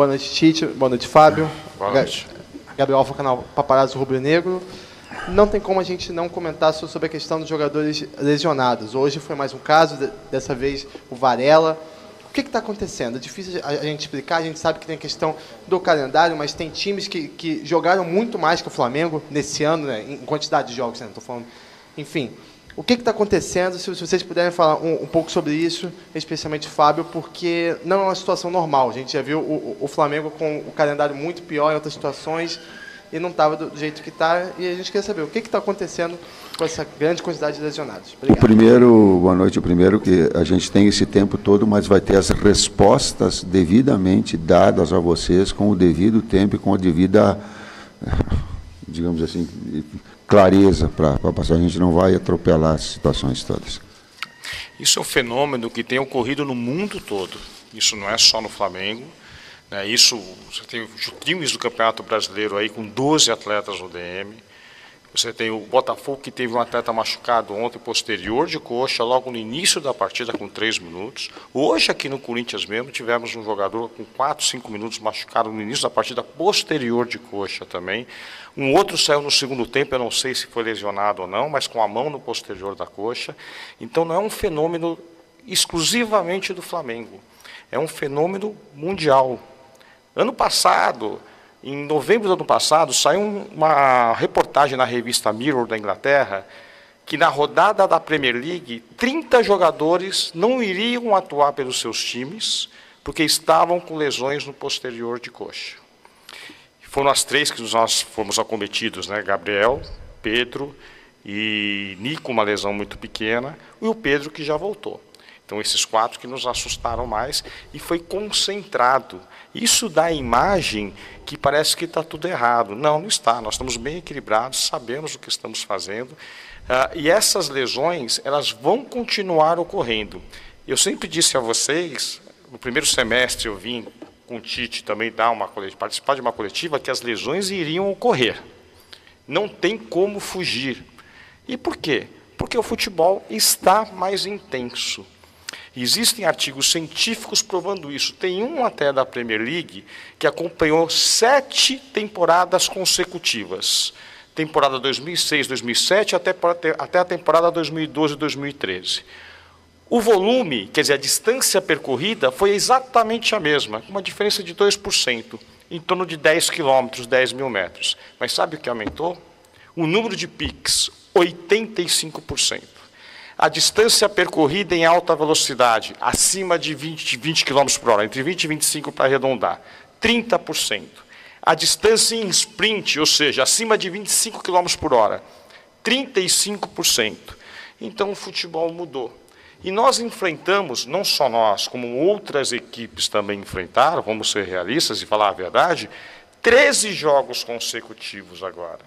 Boa noite, Tite. Boa noite, Fábio. Boa noite. Gabriel Alfa, canal Paparazzo Rubro Negro. Não tem como a gente não comentar sobre a questão dos jogadores lesionados. Hoje foi mais um caso, dessa vez o Varela. O que está acontecendo? É difícil a gente explicar, a gente sabe que tem a questão do calendário, mas tem times que jogaram muito mais que o Flamengo nesse ano, né, em quantidade de jogos, né, estou falando. Enfim, o que está acontecendo? Se vocês puderem falar um pouco sobre isso, especialmente Fábio, porque não é uma situação normal. A gente já viu o Flamengo com o calendário muito pior em outras situações e não estava do jeito que está. E a gente quer saber o que está acontecendo com essa grande quantidade de lesionados. Obrigado. Boa noite. O primeiro que a gente tem esse tempo todo, mas vai ter as respostas devidamente dadas a vocês com o devido tempo e com a devida, digamos assim, clareza para passar. A gente não vai atropelar as situações todas. Isso é um fenômeno que tem ocorrido no mundo todo. Isso não é só no Flamengo. Isso, você tem os times do Campeonato Brasileiro aí com 12 atletas no DM. Você tem o Botafogo, que teve um atleta machucado ontem, posterior de coxa, logo no início da partida, com 3 minutos. Hoje, aqui no Corinthians mesmo, tivemos um jogador com 4, 5 minutos machucado no início da partida, posterior de coxa também. Um outro saiu no segundo tempo, eu não sei se foi lesionado ou não, mas com a mão no posterior da coxa. Então, não é um fenômeno exclusivamente do Flamengo. É um fenômeno mundial. Ano passado, em novembro do ano passado, saiu uma reportagem na revista Mirror da Inglaterra, que na rodada da Premier League, 30 jogadores não iriam atuar pelos seus times, porque estavam com lesões no posterior de coxa. Foram as 3 que nós fomos acometidos, né? Gabriel, Pedro e Nico, uma lesão muito pequena, e o Pedro, que já voltou. Então, esses 4 que nos assustaram mais, e foi concentrado. Isso dá a imagem que parece que está tudo errado. Não, não está. Nós estamos bem equilibrados, sabemos o que estamos fazendo. E essas lesões, elas vão continuar ocorrendo. Eu sempre disse a vocês, no primeiro semestre eu vim com o Tite também participar de uma coletiva, que as lesões iriam ocorrer. Não tem como fugir. E por quê? Porque o futebol está mais intenso. Existem artigos científicos provando isso. Tem um até da Premier League que acompanhou 7 temporadas consecutivas. Temporada 2006, 2007 até a temporada 2012, 2013. O volume, quer dizer, a distância percorrida foi exatamente a mesma, com uma diferença de 2%, em torno de 10 quilômetros, 10 mil metros. Mas sabe o que aumentou? O número de piques, 85%. A distância percorrida em alta velocidade, acima de 20 km por hora, entre 20 e 25 para arredondar, 30%. A distância em sprint, ou seja, acima de 25 km por hora, 35%. Então o futebol mudou. E nós enfrentamos, não só nós, como outras equipes também enfrentaram, vamos ser realistas e falar a verdade, 13 jogos consecutivos agora,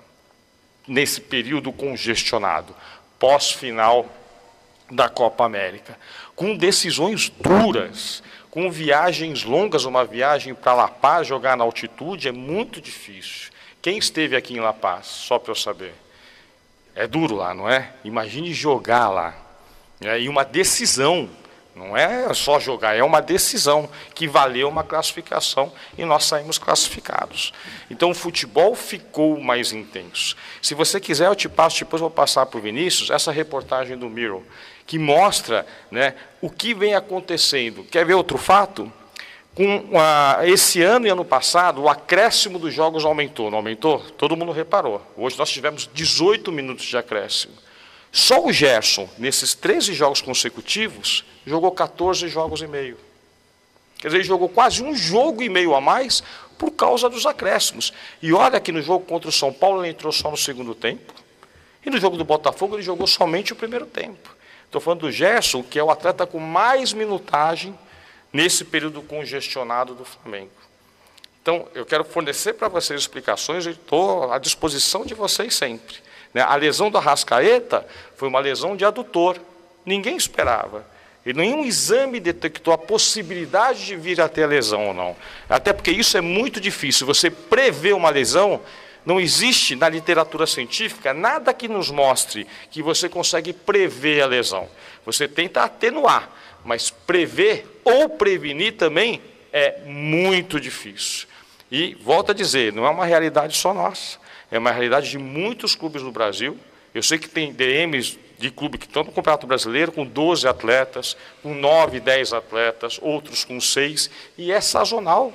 nesse período congestionado, pós-final da Copa América, com decisões duras, com viagens longas. Uma viagem para La Paz, jogar na altitude, é muito difícil. Quem esteve aqui em La Paz, só para eu saber? É duro lá, não é? Imagine jogar lá. E uma decisão, não é só jogar, é uma decisão que valeu uma classificação e nós saímos classificados. Então o futebol ficou mais intenso. Se você quiser, eu te passo, depois eu vou passar para o Vinícius, essa reportagem do Mirror, que mostra, né, o que vem acontecendo. Quer ver outro fato? Esse ano e ano passado, o acréscimo dos jogos aumentou. Não aumentou? Todo mundo reparou. Hoje nós tivemos 18 minutos de acréscimo. Só o Gerson, nesses 13 jogos consecutivos, jogou 14 jogos e meio. Quer dizer, ele jogou quase um jogo e meio a mais por causa dos acréscimos. E olha que no jogo contra o São Paulo ele entrou só no segundo tempo. E no jogo do Botafogo ele jogou somente o primeiro tempo. Estou falando do Gerson, que é o atleta com mais minutagem nesse período congestionado do Flamengo. Então, eu quero fornecer para vocês explicações e estou à disposição de vocês sempre. A lesão do Arrascaeta foi uma lesão de adutor. Ninguém esperava. E nenhum exame detectou a possibilidade de vir a ter a lesão ou não. Até porque isso é muito difícil. Você prever uma lesão, não existe na literatura científica nada que nos mostre que você consegue prever a lesão. Você tenta atenuar, mas prever ou prevenir também é muito difícil. E, volto a dizer, não é uma realidade só nossa, é uma realidade de muitos clubes no Brasil. Eu sei que tem DMs de clube que estão no Campeonato Brasileiro com 12 atletas, com 9, 10 atletas, outros com 6, e é sazonal.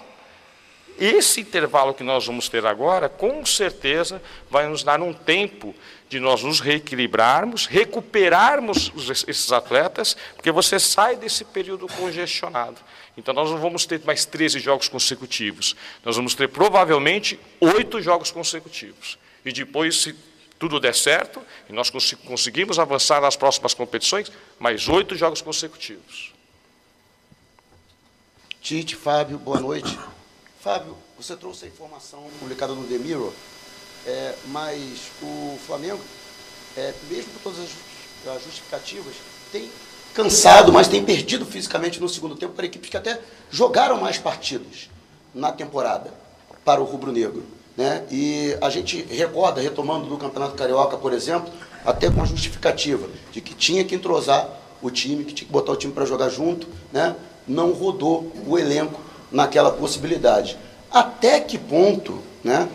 Esse intervalo que nós vamos ter agora, com certeza, vai nos dar um tempo de nós nos reequilibrarmos, recuperarmos esses atletas, porque você sai desse período congestionado. Então, nós não vamos ter mais 13 jogos consecutivos. Nós vamos ter, provavelmente, 8 jogos consecutivos. E depois, se tudo der certo, e nós conseguimos avançar nas próximas competições, mais 8 jogos consecutivos. Tite, Fábio, boa noite. Fábio, você trouxe a informação publicada no The Mirror, mas o Flamengo, mesmo com todas as justificativas, tem cansado, mas tem perdido fisicamente no segundo tempo para equipes que até jogaram mais partidas na temporada para o rubro-negro, né? E a gente recorda, retomando do Campeonato Carioca, por exemplo, até com a justificativa de que tinha que entrosar o time, que tinha que botar o time para jogar junto, né? Não rodou o elenco naquela possibilidade. Até que ponto, né,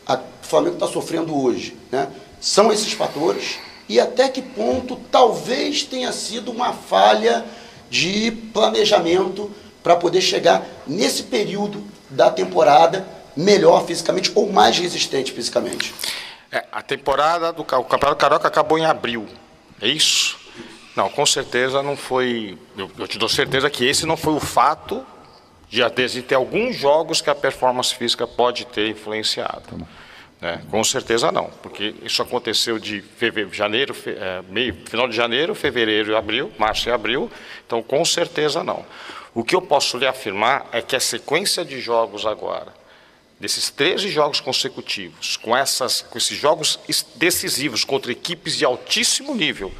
o Flamengo está sofrendo hoje, né? São esses fatores, e até que ponto talvez tenha sido uma falha de planejamento para poder chegar nesse período da temporada melhor fisicamente ou mais resistente fisicamente? A temporada do Campeonato Carioca acabou em abril, é isso? Não, com certeza não foi. Eu te dou certeza que esse não foi o fato de ter alguns jogos que a performance física pode ter influenciado. Né? Com certeza não, porque isso aconteceu de janeiro, final de janeiro, fevereiro e abril, março e abril, então com certeza não. O que eu posso lhe afirmar é que a sequência de jogos agora, desses 13 jogos consecutivos, com esses jogos decisivos contra equipes de altíssimo nível,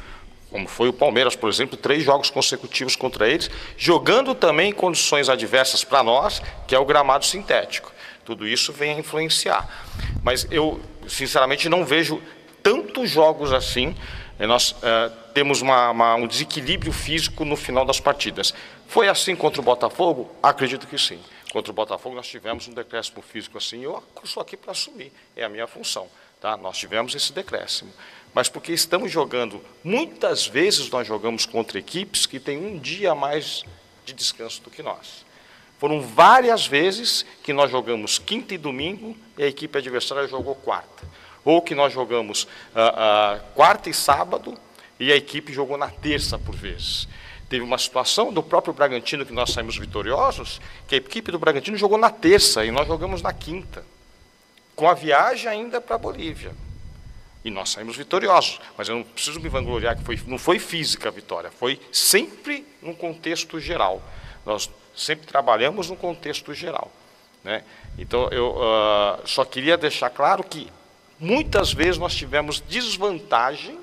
como foi o Palmeiras, por exemplo, 3 jogos consecutivos contra eles, jogando também em condições adversas para nós, que é o gramado sintético. Tudo isso vem a influenciar. Mas eu, sinceramente, não vejo tantos jogos assim. Nós temos um desequilíbrio físico no final das partidas. Foi assim contra o Botafogo? Acredito que sim. Contra o Botafogo nós tivemos um decréscimo físico assim. Eu estou aqui para assumir, é a minha função. Tá? Nós tivemos esse decréscimo. Mas porque estamos jogando, muitas vezes nós jogamos contra equipes que têm um dia a mais de descanso do que nós. Foram várias vezes que nós jogamos quinta e domingo e a equipe adversária jogou quarta. Ou que nós jogamos quarta e sábado e a equipe jogou na terça por vezes. Teve uma situação do próprio Bragantino que nós saímos vitoriosos, que a equipe do Bragantino jogou na terça e nós jogamos na quinta, com a viagem ainda para a Bolívia. E nós saímos vitoriosos, mas eu não preciso me vangloriar que não foi física a vitória, foi sempre num contexto geral. Nós sempre trabalhamos no contexto geral. Né? Então, eu só queria deixar claro que muitas vezes nós tivemos desvantagem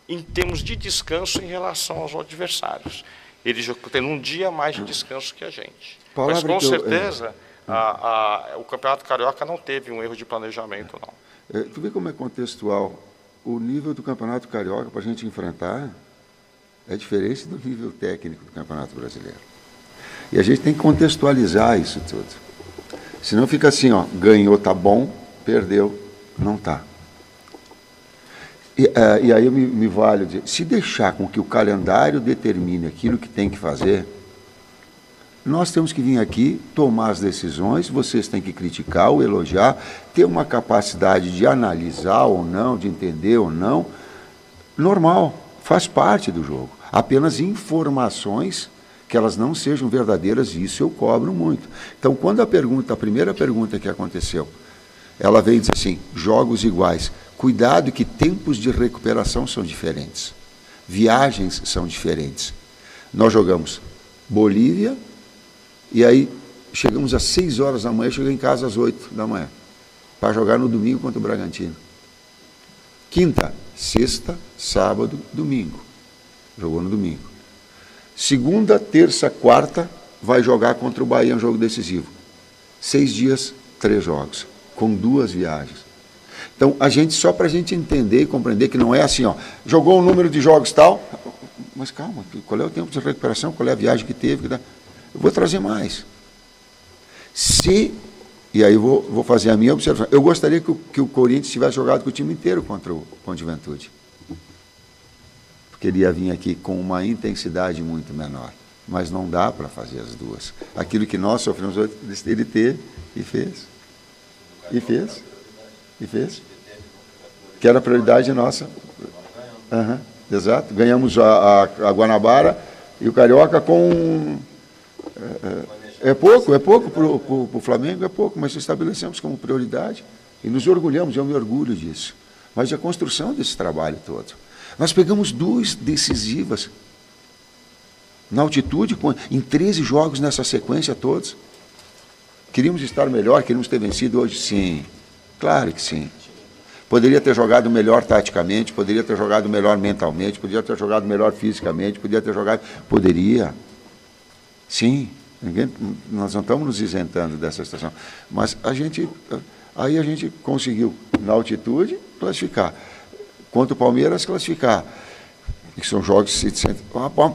em termos de descanso em relação aos adversários. Eles tendo um dia mais de descanso que a gente. Mas, com certeza, o Campeonato Carioca não teve um erro de planejamento, não. Tu vê como é contextual. O nível do Campeonato Carioca para a gente enfrentar é diferente do nível técnico do Campeonato Brasileiro. E a gente tem que contextualizar isso tudo. Senão fica assim, ó, ganhou, tá bom, perdeu, não tá. E aí eu me valho de se deixar com que o calendário determine aquilo que tem que fazer, nós temos que vir aqui, tomar as decisões, vocês têm que criticar ou elogiar, ter uma capacidade de analisar ou não, de entender ou não, normal, faz parte do jogo. Apenas informações que elas não sejam verdadeiras, isso eu cobro muito. Então, quando a primeira pergunta que aconteceu, ela veio dizer assim, jogos iguais, cuidado que tempos de recuperação são diferentes, viagens são diferentes. Nós jogamos Bolívia, e aí chegamos às 6 horas da manhã, cheguei em casa às 8 da manhã, para jogar no domingo contra o Bragantino. Quinta, sexta, sábado, domingo. Jogou no domingo. Segunda, terça, quarta, vai jogar contra o Bahia, um jogo decisivo. 6 dias, 3 jogos, com 2 viagens. Então, só para a gente entender e compreender que não é assim, ó, jogou um número de jogos tal, mas calma, qual é o tempo de recuperação, qual é a viagem que teve? Eu vou trazer mais. E aí vou fazer a minha observação, eu gostaria que o Corinthians tivesse jogado com o time inteiro contra o Juventude. Porque ele ia vir aqui com uma intensidade muito menor. Mas não dá para fazer as duas. Aquilo que nós sofremos, ele teve e fez. E fez. E fez. Que era a prioridade nossa. Uhum, exato. Ganhamos a Guanabara e o Carioca com... É pouco para o Flamengo, é pouco, mas estabelecemos como prioridade. E nos orgulhamos, eu me orgulho disso. Mas a construção desse trabalho todo. Nós pegamos 2 decisivas na altitude, em 13 jogos nessa sequência todos. Queríamos estar melhor, queríamos ter vencido hoje? Sim, claro que sim. Poderia ter jogado melhor taticamente, poderia ter jogado melhor mentalmente, poderia ter jogado melhor fisicamente, poderia ter jogado... Poderia. Sim, nós não estamos nos isentando dessa situação. Mas aí a gente conseguiu, na altitude, classificar. Contra o Palmeiras, classificar. Que são jogos que se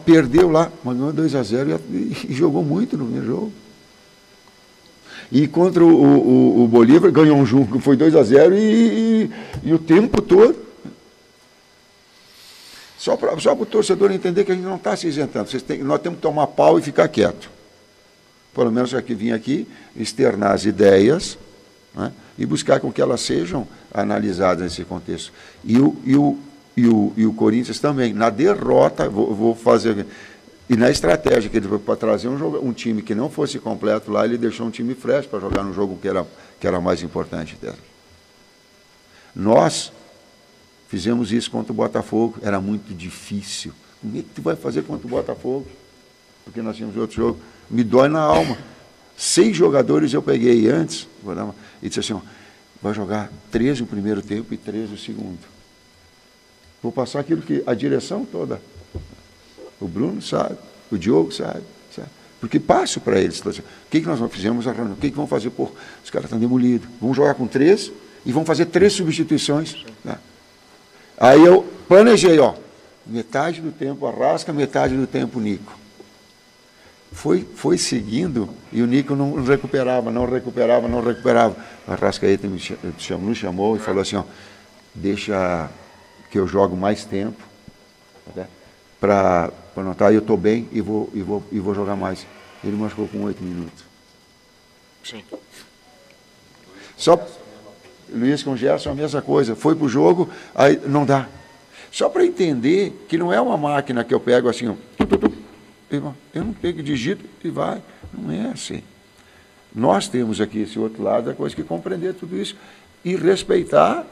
perdeu lá, mas ganhou 2-0 e jogou muito no primeiro jogo. E contra o Bolívar, ganhou um jogo que foi 2-0 e o tempo todo. Só para o torcedor entender que a gente não está se isentando. Nós temos que tomar pau e ficar quieto. Pelo menos já que vim aqui, externar as ideias, né, e buscar com que elas sejam analisadas nesse contexto. E o Corinthians também, na derrota, vou fazer... E na estratégia que ele foi para trazer um time que não fosse completo lá, ele deixou um time fresh para jogar no jogo que era mais importante dela. Nós fizemos isso contra o Botafogo, era muito difícil. Como é que tu vai fazer contra o Botafogo? Porque nós tínhamos outro jogo. Me dói na alma. 6 jogadores eu peguei antes, e disse assim, ó, vai jogar 13 no primeiro tempo e 13 no segundo. Vou passar aquilo que a direção toda... O Bruno sabe, o Diogo sabe. Porque passo para eles. O que nós fizemos? O que vamos fazer? Pô, os caras estão demolidos. Vamos jogar com 3 e vamos fazer 3 substituições. Né? Aí eu planejei, ó, metade do tempo Arrasca, metade do tempo Nico. Foi seguindo e o Nico não recuperava. A Arrascaeta nos chamou e falou assim, ó, deixa que eu jogo mais tempo, né? Para notar, eu estou bem e vou jogar mais. Ele machucou com 8 minutos. Sim. Só Luiz com o Gerson, a mesma coisa. Foi para o jogo, aí não dá. Só para entender que não é uma máquina que eu pego assim, ó, eu não pego, digito e vai. Não é assim. Nós temos aqui esse outro lado, a coisa que compreender tudo isso e respeitar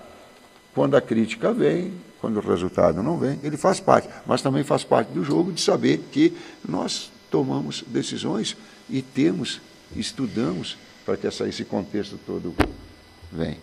quando a crítica vem, quando o resultado não vem, ele faz parte, mas também faz parte do jogo de saber que nós tomamos decisões e estudamos para que esse contexto todo venha.